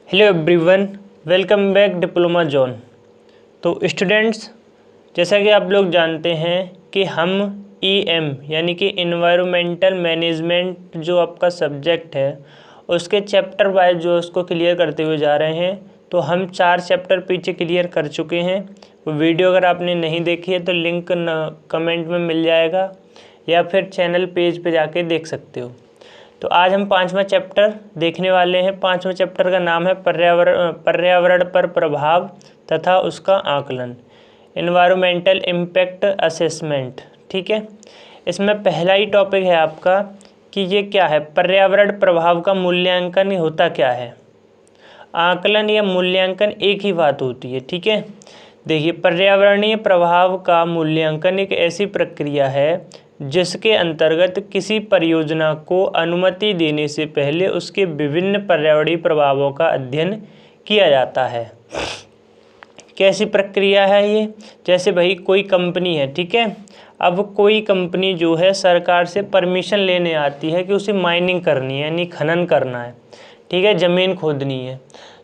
Hello everyone, welcome back diploma zone. तो students, जैसा कि आप लोग जानते हैं कि हम EM यानी कि इन्वायरमेंटल मैनेजमेंट जो आपका सब्जेक्ट है उसके चैप्टर वाइज जो उसको क्लियर करते हुए जा रहे हैं। तो हम 4 चैप्टर पीछे क्लियर कर चुके हैं। वो वीडियो अगर आपने नहीं देखी है तो लिंक कमेंट में मिल जाएगा या फिर चैनल पेज पे जाके देख सकते हो। तो आज हम 5वां चैप्टर देखने वाले हैं। 5वें चैप्टर का नाम है पर्यावरण पर प्रभाव तथा उसका आकलन, इन्वायरमेंटल इम्पैक्ट असेसमेंट। ठीक है, इसमें पहला ही टॉपिक है आपका कि ये क्या है, पर्यावरण प्रभाव का मूल्यांकन होता क्या है। आकलन या मूल्यांकन एक ही बात होती है। ठीक है, देखिए, पर्यावरणीय प्रभाव का मूल्यांकन एक ऐसी प्रक्रिया है जिसके अंतर्गत किसी परियोजना को अनुमति देने से पहले उसके विभिन्न पर्यावरणीय प्रभावों का अध्ययन किया जाता है। कैसी प्रक्रिया है ये? जैसे भाई कोई कंपनी है, ठीक है, अब कोई कंपनी जो है सरकार से परमिशन लेने आती है कि उसे माइनिंग करनी है यानी खनन करना है, ठीक है, ज़मीन खोदनी है,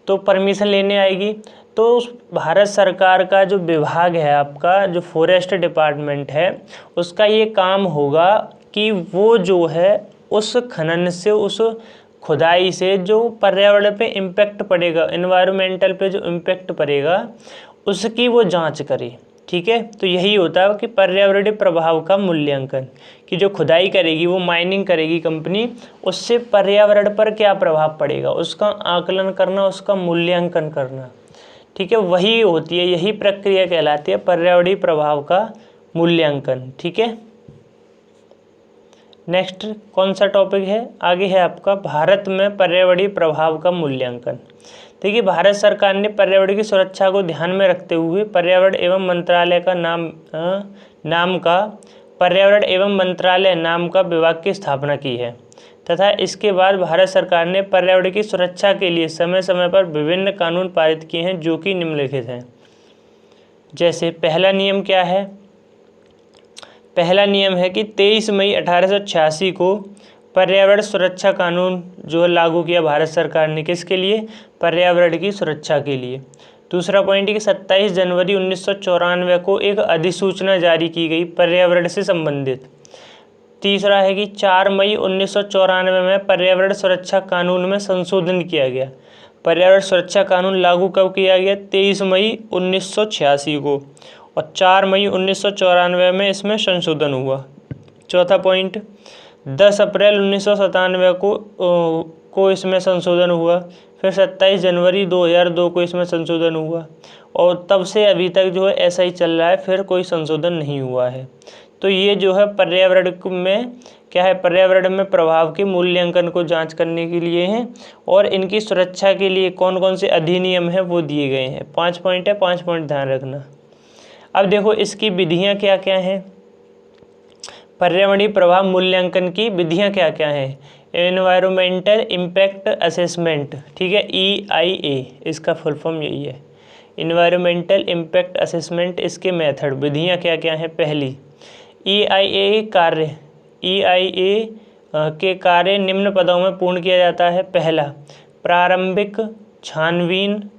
तो परमिशन लेने आएगी। तो भारत सरकार का जो विभाग है आपका, जो फॉरेस्ट डिपार्टमेंट है, उसका ये काम होगा कि वो जो है उस खनन से, उस खुदाई से जो पर्यावरण पे इम्पैक्ट पड़ेगा, इन्वायरमेंटल पे जो इम्पैक्ट पड़ेगा उसकी वो जांच करे। ठीक है, तो यही होता है कि पर्यावरणीय प्रभाव का मूल्यांकन, कि जो खुदाई करेगी, वो माइनिंग करेगी कंपनी, उससे पर्यावरण पर क्या प्रभाव पड़ेगा उसका आकलन करना, उसका मूल्यांकन करना। ठीक है, वही होती है, यही प्रक्रिया कहलाती है पर्यावरणीय प्रभाव का मूल्यांकन। ठीक है, नेक्स्ट कौन सा टॉपिक है? आगे है आपका भारत में पर्यावरणीय प्रभाव का मूल्यांकन। देखिए, भारत सरकार ने पर्यावरण की सुरक्षा को ध्यान में रखते हुए पर्यावरण एवं मंत्रालय का पर्यावरण एवं मंत्रालय नाम का विभाग की स्थापना की है तथा इसके बाद भारत सरकार ने पर्यावरण की सुरक्षा के लिए समय समय पर विभिन्न कानून पारित किए हैं जो कि निम्नलिखित हैं। जैसे पहला नियम क्या है? पहला नियम है कि 23 मई 1886 को पर्यावरण सुरक्षा कानून जो लागू किया भारत सरकार ने, किसके लिए? पर्यावरण की सुरक्षा के लिए। दूसरा पॉइंट है कि 27 जनवरी 1994 को एक अधिसूचना जारी की गई पर्यावरण से संबंधित। तीसरा है कि 4 मई 1994 में पर्यावरण सुरक्षा कानून में संशोधन किया गया। पर्यावरण सुरक्षा कानून लागू कब किया गया? 23 मई 1986 को, और 4 मई 1994 में इसमें संशोधन हुआ। चौथा पॉइंट, 10 अप्रैल 1997 को इसमें संशोधन हुआ। फिर 27 जनवरी 2002 को इसमें संशोधन हुआ, और तब से अभी तक जो है ऐसा ही चल रहा है, फिर कोई संशोधन नहीं हुआ है। तो ये जो है पर्यावरण में क्या है, पर्यावरण में प्रभाव के मूल्यांकन को जांच करने के लिए हैं, और इनकी सुरक्षा के लिए कौन कौन से अधिनियम हैं वो दिए गए हैं। 5 पॉइंट है, 5 पॉइंट ध्यान रखना। अब देखो इसकी विधियां क्या क्या हैं, पर्यावरणीय प्रभाव मूल्यांकन की विधियां क्या क्या हैं। एनवायरमेंटल इम्पैक्ट असेसमेंट, ठीक है, EIA, इसका फुल फॉर्म यही है, इन्वायरमेंटल इम्पैक्ट असेसमेंट। इसके मेथड, विधियां क्या क्या हैं। पहली, EIA के कार्य निम्न पदों में पूर्ण किया जाता है। पहला, प्रारंभिक छानबीन,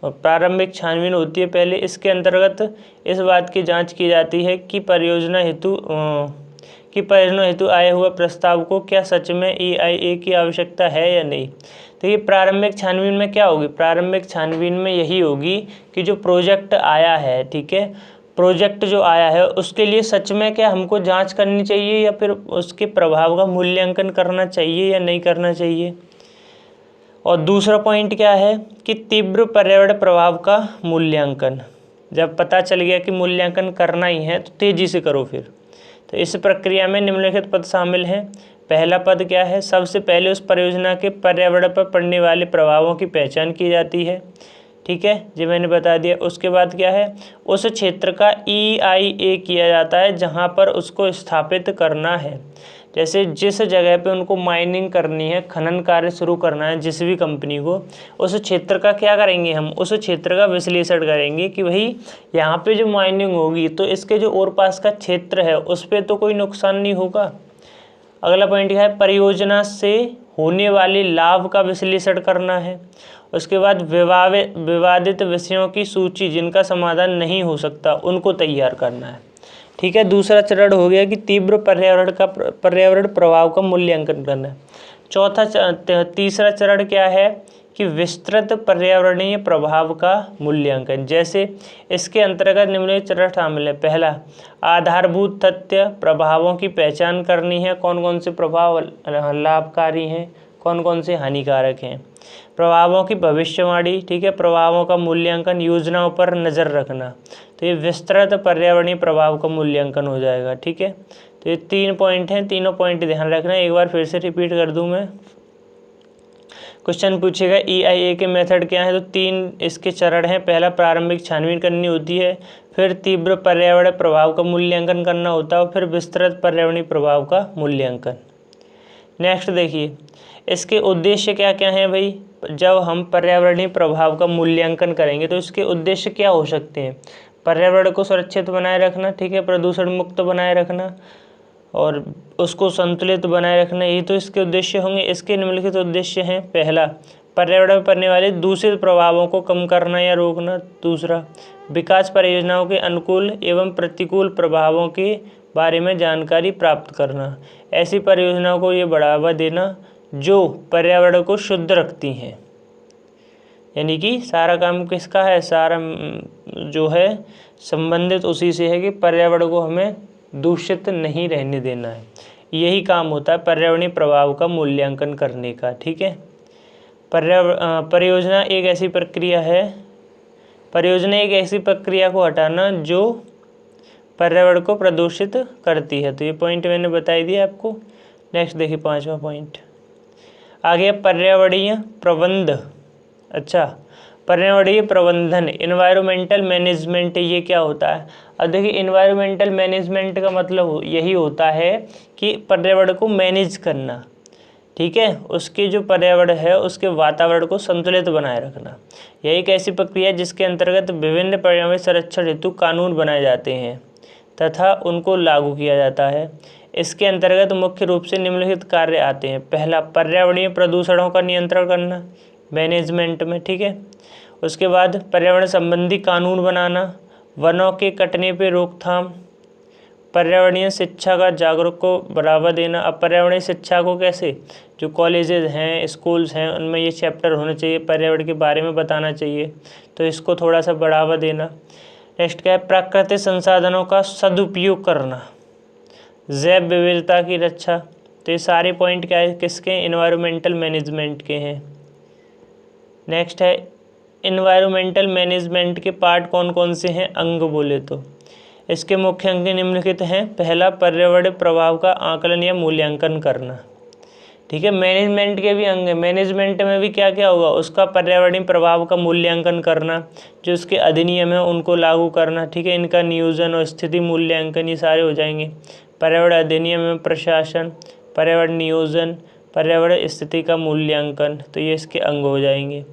और प्रारंभिक छानबीन होती है पहले। इसके अंतर्गत इस बात की जांच की जाती है कि परियोजना हेतु आए हुए प्रस्ताव को क्या सच में EIA की आवश्यकता है या नहीं। तो ये प्रारंभिक छानबीन में क्या होगी? प्रारंभिक छानबीन में यही होगी कि जो प्रोजेक्ट आया है, ठीक है, प्रोजेक्ट जो आया है उसके लिए सच में क्या हमको जांच करनी चाहिए या फिर उसके प्रभाव का मूल्यांकन करना चाहिए या नहीं करना चाहिए। और दूसरा पॉइंट क्या है कि तीव्र पर्यावरण प्रभाव का मूल्यांकन। जब पता चल गया कि मूल्यांकन करना ही है तो तेजी से करो। फिर तो इस प्रक्रिया में निम्नलिखित पद शामिल हैं। पहला पद क्या है? सबसे पहले उस परियोजना के पर्यावरण पर पड़ने वाले प्रभावों की पहचान की जाती है। ठीक है, जो मैंने बता दिया। उसके बाद क्या है, उस क्षेत्र का EIA किया जाता है जहां पर उसको स्थापित करना है। जैसे जिस जगह पे उनको माइनिंग करनी है, खनन कार्य शुरू करना है जिस भी कंपनी को, उस क्षेत्र का क्या करेंगे हम, उस क्षेत्र का विश्लेषण करेंगे कि भाई यहाँ पे जो माइनिंग होगी तो इसके जो और पास का क्षेत्र है उस पर तो कोई नुकसान नहीं होगा। अगला पॉइंट क्या है, परियोजना से होने वाले लाभ का विश्लेषण करना है। उसके बाद विवादित विषयों की सूची जिनका समाधान नहीं हो सकता उनको तैयार करना है। ठीक है, दूसरा चरण हो गया कि तीव्र पर्यावरण प्रभाव का मूल्यांकन करना है। तीसरा चरण क्या है कि विस्तृत पर्यावरणीय प्रभाव का मूल्यांकन। जैसे इसके अंतर्गत निम्नलिखित चरण शामिल है। पहला, आधारभूत तथ्य प्रभावों की पहचान करनी है, कौन कौन से प्रभाव लाभकारी हैं, कौन कौन से हानिकारक हैं। प्रभावों की भविष्यवाणी, ठीक है, प्रभावों का मूल्यांकन, योजनाओं पर नज़र रखना। तो ये विस्तृत पर्यावरणीय प्रभाव का मूल्यांकन हो जाएगा। ठीक है, तो ये 3 पॉइंट हैं, तीनों पॉइंट ध्यान रखना। एक बार फिर से रिपीट कर दूं मैं। क्वेश्चन पूछेगा EIA के मेथड क्या है, तो 3 इसके चरण हैं। पहला, प्रारंभिक छानबीन करनी होती है, फिर तीव्र पर्यावरण प्रभाव का मूल्यांकन करना होता है, और फिर विस्तृत पर्यावरणीय प्रभाव का मूल्यांकन। नेक्स्ट देखिए, इसके उद्देश्य क्या क्या हैं भाई। जब हम पर्यावरणीय प्रभाव का मूल्यांकन करेंगे तो इसके उद्देश्य क्या हो सकते हैं। पर्यावरण को सुरक्षित बनाए रखना, ठीक है, प्रदूषण मुक्त बनाए रखना और उसको संतुलित बनाए रखना, यही तो इसके उद्देश्य होंगे। इसके निम्नलिखित उद्देश्य हैं। पहला, पर्यावरण पर पड़ने वाले दूषित प्रभावों को कम करना या रोकना। दूसरा, विकास परियोजनाओं के अनुकूल एवं प्रतिकूल प्रभावों के बारे में जानकारी प्राप्त करना। ऐसी परियोजनाओं को ये बढ़ावा देना जो पर्यावरण को शुद्ध रखती हैं। यानी कि सारा काम किसका है, सारा जो है संबंधित उसी से है कि पर्यावरण को हमें दूषित नहीं रहने देना है। यही काम होता है पर्यावरणीय प्रभाव का मूल्यांकन करने का। ठीक है, परियोजना एक ऐसी प्रक्रिया है, परियोजना एक ऐसी प्रक्रिया को हटाना जो पर्यावरण को प्रदूषित करती है। तो ये पॉइंट मैंने बता दिया आपको। नेक्स्ट देखिए 5वां पॉइंट आ गया, पर्यावरणीय प्रबंध। अच्छा, पर्यावरणीय प्रबंधन, इन्वायरमेंटल मैनेजमेंट, ये क्या होता है। अब देखिए, इन्वायरमेंटल मैनेजमेंट का मतलब यही होता है कि पर्यावरण को मैनेज करना। ठीक है, उसके जो पर्यावरण है उसके वातावरण को संतुलित बनाए रखना। यह एक ऐसी प्रक्रिया है जिसके अंतर्गत विभिन्न पर्यावरण संरक्षण हेतु कानून बनाए जाते हैं तथा उनको लागू किया जाता है। इसके अंतर्गत मुख्य रूप से निम्नलिखित कार्य आते हैं। पहला, पर्यावरणीय प्रदूषणों का नियंत्रण करना मैनेजमेंट में। ठीक है, उसके बाद पर्यावरण संबंधी कानून बनाना, वनों के कटने पर रोकथाम, पर्यावरणीय शिक्षा का जागरूक को बढ़ावा देना। अब पर्यावरणीय शिक्षा को कैसे, जो कॉलेजेस हैं, स्कूल्स हैं, उनमें ये चैप्टर होना चाहिए, पर्यावरण के बारे में बताना चाहिए, तो इसको थोड़ा सा बढ़ावा देना। नेक्स्ट क्या है, प्राकृतिक संसाधनों का सदुपयोग करना, जैव विविधता की रक्षा। तो ये सारे पॉइंट क्या है, किसके, एनवायरमेंटल मैनेजमेंट के हैं। नेक्स्ट है, एनवायरमेंटल मैनेजमेंट के पार्ट कौन कौन से हैं, अंग बोले तो इसके मुख्य अंग निम्नलिखित हैं। पहला, पर्यावरण प्रभाव का आकलन या मूल्यांकन करना। ठीक है, मैनेजमेंट के भी अंग हैं। मैनेजमेंट में भी क्या क्या होगा, उसका पर्यावरणीय प्रभाव का मूल्यांकन करना, जो उसके अधिनियम है उनको लागू करना। ठीक है, इनका नियोजन और स्थिति मूल्यांकन, ये सारे हो जाएंगे। पर्यावरण अधिनियम में प्रशासन, पर्यावरण नियोजन, पर्यावरण स्थिति का मूल्यांकन, तो ये इसके अंग हो जाएंगे।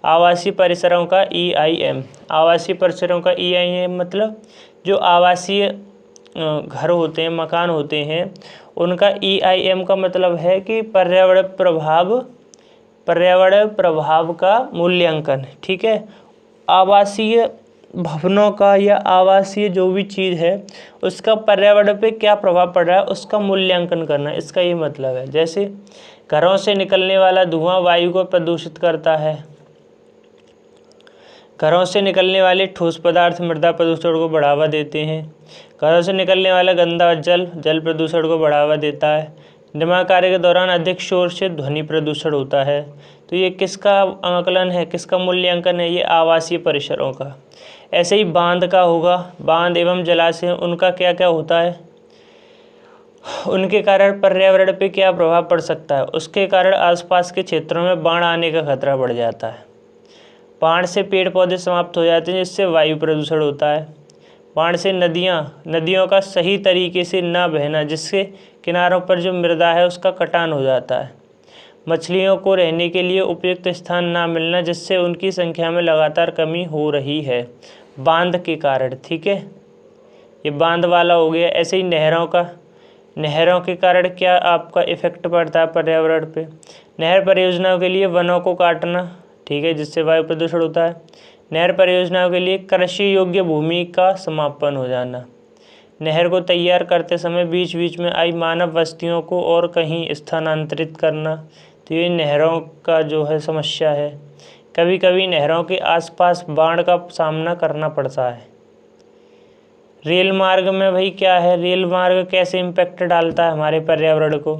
आवासीय परिसरों का EIM, आवासीय परिसरों का EIM मतलब जो आवासीय घर होते हैं, मकान होते हैं, उनका EIM का मतलब है कि पर्यावरण प्रभाव का मूल्यांकन। ठीक है, आवासीय भवनों का या आवासीय जो भी चीज़ है उसका पर्यावरण पे क्या प्रभाव पड़ रहा है उसका मूल्यांकन करना, इसका ये मतलब है। जैसे घरों से निकलने वाला धुआं वायु को प्रदूषित करता है, घरों से निकलने वाले ठोस पदार्थ मृदा प्रदूषण को बढ़ावा देते हैं, घरों से निकलने वाला गंदा जल प्रदूषण को बढ़ावा देता है, दिमाग कार्य के दौरान अधिक शोर से ध्वनि प्रदूषण होता है। तो ये किसका आकलन है, किसका मूल्यांकन है, ये आवासीय परिसरों का। ऐसे ही बांध का होगा, बांध एवं जलाशय, उनका क्या क्या होता है, उनके कारण पर्यावरण पे क्या प्रभाव पड़ सकता है। उसके कारण आसपास के क्षेत्रों में बाढ़ आने का खतरा बढ़ जाता है, बाढ़ से पेड़ पौधे समाप्त हो जाते हैं जिससे वायु प्रदूषण होता है, बाढ़ से नदियों का सही तरीके से ना बहना जिससे किनारों पर जो मृदा है उसका कटान हो जाता है, मछलियों को रहने के लिए उपयुक्त स्थान ना मिलना जिससे उनकी संख्या में लगातार कमी हो रही है बांध के कारण। ठीक है, ये बांध वाला हो गया। ऐसे ही नहरों का, नहरों के कारण क्या आपका इफेक्ट पड़ता है पर्यावरण पे। नहर परियोजनाओं के लिए वनों को काटना, ठीक है, जिससे वायु प्रदूषण होता है। नहर परियोजनाओं के लिए कृषि योग्य भूमि का समापन हो जाना। नहर को तैयार करते समय बीच बीच में आई मानव बस्तियों को और कहीं स्थानांतरित करना, तो ये नहरों का जो है समस्या है। कभी कभी नहरों के आसपास बाढ़ का सामना करना पड़ता है। रेल मार्ग में भाई क्या है, रेल मार्ग कैसे इम्पैक्ट डालता है हमारे पर्यावरण को।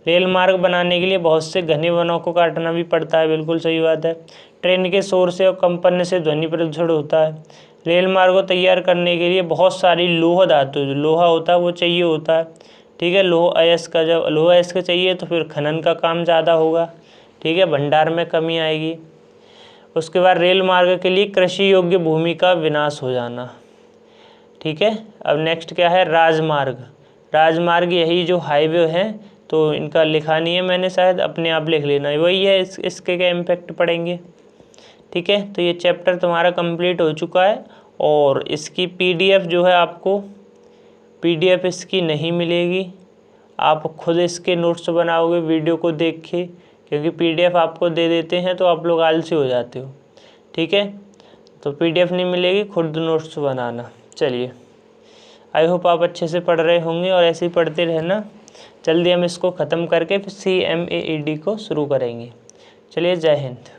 रेल मार्ग बनाने के लिए बहुत से घने वनों को काटना भी पड़ता है, बिल्कुल सही बात है। ट्रेन के शोर से और कंपन से ध्वनि प्रदूषण होता है। रेल मार्ग को तैयार करने के लिए बहुत सारी लोह धातु, जो लोहा होता है वो चाहिए होता है, ठीक है। लोह अयस्क का, जब लोह अयस्क चाहिए तो फिर खनन का काम ज़्यादा होगा, ठीक है, भंडार में कमी आएगी। उसके बाद रेल मार्ग के लिए कृषि योग्य भूमि का विनाश हो जाना, ठीक है। अब नेक्स्ट क्या है, राजमार्ग। राजमार्ग यही जो हाईवे हैं, तो इनका लिखा नहीं है मैंने, शायद अपने आप लिख लेना, वही है। इसके क्या इम्पैक्ट पड़ेंगे, ठीक है। तो ये चैप्टर तुम्हारा कंप्लीट हो चुका है और इसकी पीडीएफ जो है आपको, पीडीएफ इसकी नहीं मिलेगी, आप खुद इसके नोट्स बनाओगे वीडियो को देख के, क्योंकि पीडीएफ आपको दे देते हैं तो आप लोग आलसी हो जाते हो, ठीक है। तो पीडीएफ नहीं मिलेगी, खुद नोट्स बनाना। चलिए, आई होप आप अच्छे से पढ़ रहे होंगे और ऐसे ही पढ़ते रहना। जल्दी हम इसको ख़त्म करके फिर CMAED को शुरू करेंगे। चलिए, जय हिंद।